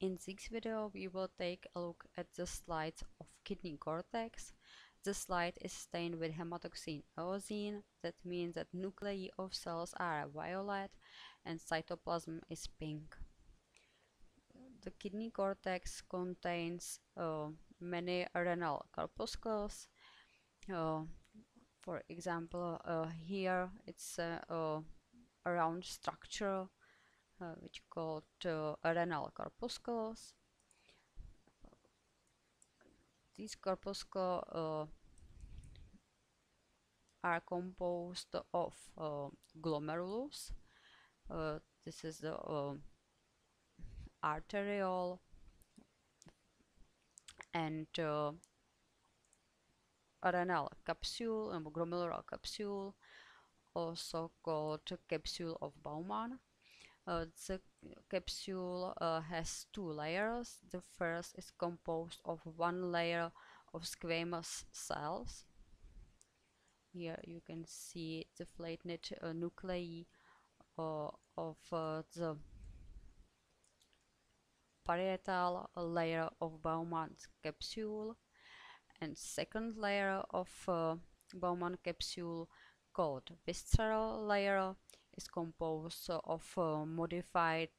In this video, we will take a look at the slides of kidney cortex. The slide is stained with hematoxin eosine. That means that nuclei of cells are violet and cytoplasm is pink. The kidney cortex contains many renal corpuscles. For example, here it's a round structure which called renal corpuscles. These corpuscles are composed of glomerulus. This is the arteriole and renal capsule and glomerular capsule, also called capsule of Bowman. The capsule has two layers. The first is composed of one layer of squamous cells. Here you can see the flattened nuclei of the parietal layer of Bowman's capsule, and second layer of Bowman capsule called visceral layer is composed of modified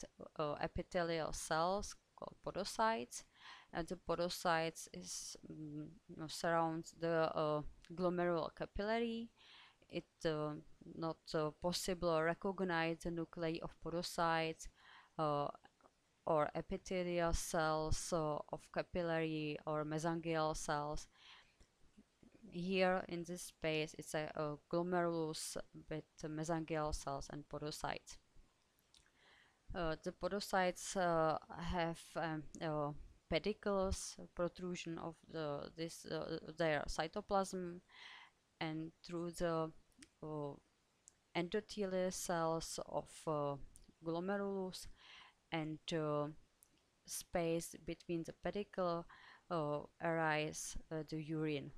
epithelial cells called podocytes, and the podocytes surrounds the glomerular capillary. It not possible to recognize the nuclei of podocytes or epithelial cells of capillary or mesangial cells. Here in this space it's a glomerulus with mesangial cells and podocytes. The podocytes have pedicles, protrusion of their cytoplasm, and through the endothelial cells of glomerulus and space between the pedicle arise the urine.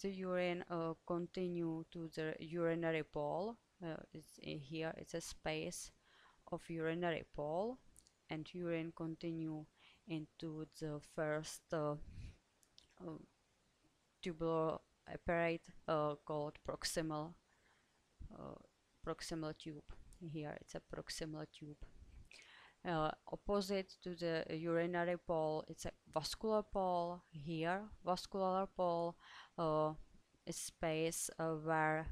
The urine continue to the urinary pole. Here it's a space of urinary pole, and urine continue into the first tubular apparate called proximal tube. Here it's a proximal tube. Opposite to the urinary pole, it's a vascular pole. Here, vascular pole is space where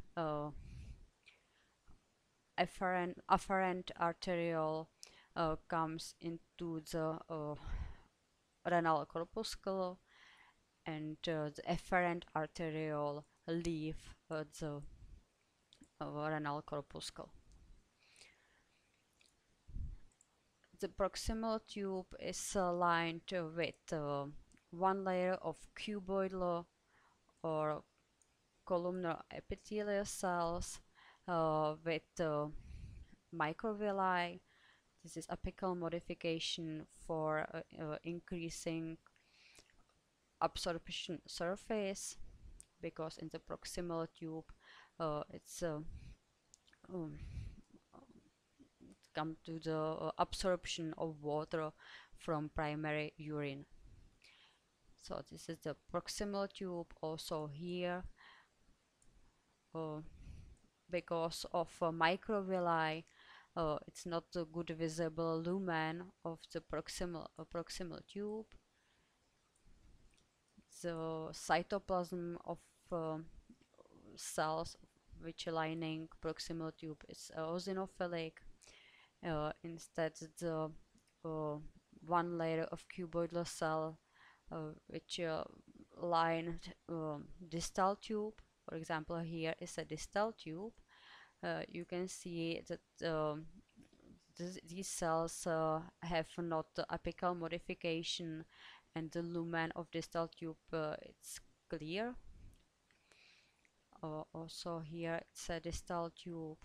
afferent arteriole comes into the renal corpuscle, and the efferent arteriole leave the renal corpuscle. The proximal tube is lined with one layer of cuboidal or columnar epithelial cells with microvilli. This is apical modification for increasing absorption surface, because in the proximal tube it's come to the absorption of water from primary urine. So this is the proximal tube. Also here, because of microvilli, it's not a good visible lumen of the proximal tube. The cytoplasm of cells which lining proximal tube is eosinophilic. Instead, the one layer of cuboidal cell which line distal tube. For example, here is a distal tube. You can see that these cells have not apical modification, and the lumen of distal tube it's clear. Also here it's a distal tube,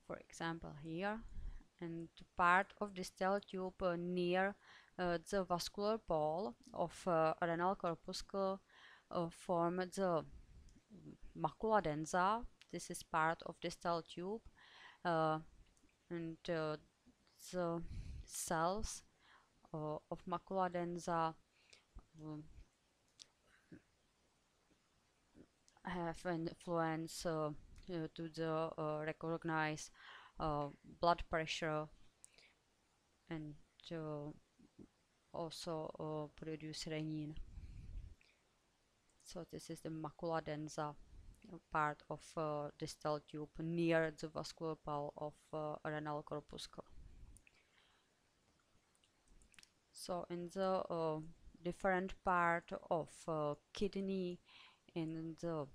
for example here, and part of distal tube near the vascular pole of renal corpuscle form the macula densa. This is part of distal tube, and the cells of macula densa have an influence to the recognize blood pressure and also produce renin. So this is the macula densa part of distal tube near the vascular pole of renal corpuscle. So in the different part of kidney, in the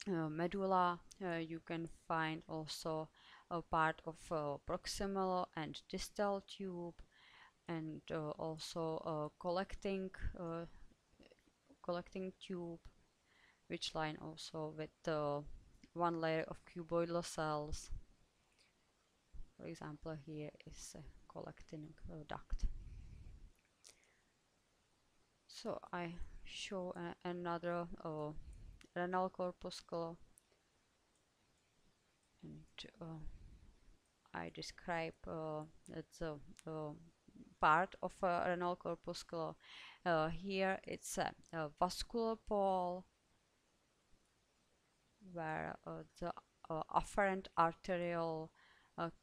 medulla, you can find also a part of proximal and distal tube, and also a collecting tube, which line also with one layer of cuboidal cells. For example, here is a collecting duct. So I show another renal corpuscle, and I describe the part of a renal corpuscle. Here it's a vascular pole where the afferent arteriole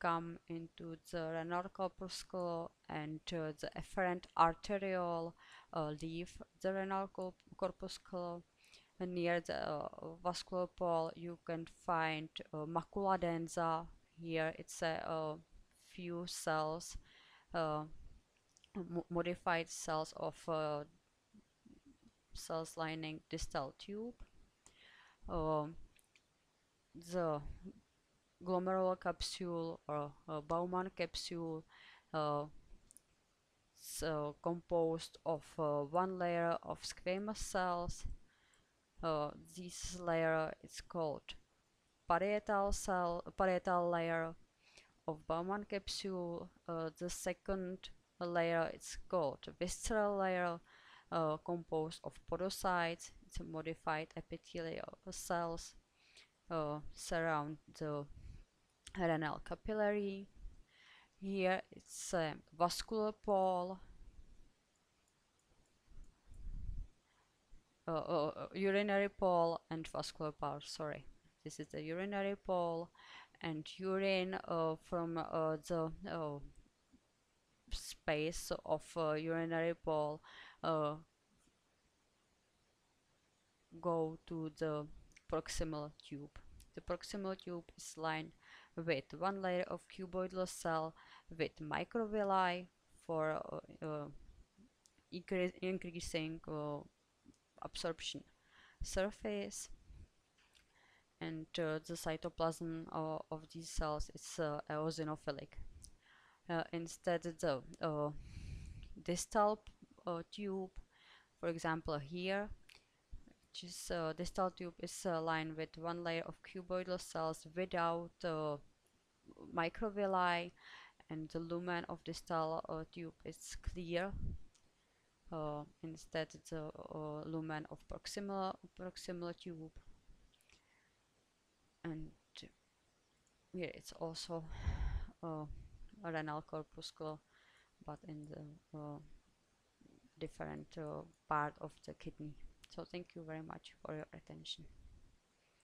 come into the renal corpuscle, and the efferent arteriole leave the renal corpuscle. Near the vascular pole you can find macula densa. Here it's a few cells, modified cells of cells lining distal tube. The glomerular capsule or Bowman capsule is composed of one layer of squamous cells. This layer is called parietal layer of Bowman capsule. The second layer is called visceral layer, composed of podocytes. It's a modified epithelial cells surround the renal capillary. Here it's a vascular pole, urinary pole and vascular pole, sorry. This is the urinary pole, and urine from the space of urinary pole go to the proximal tube. The proximal tube is lined with one layer of cuboidal cell with microvilli for increasing absorption surface, and the cytoplasm of these cells is eosinophilic. Instead, the distal tube, for example here, which is distal tube is lined with one layer of cuboidal cells without microvilli, and the lumen of distal tube is clear. Instead, the lumen of proximal tube, and here it's also a renal corpuscle, but in the different part of the kidney. So thank you very much for your attention.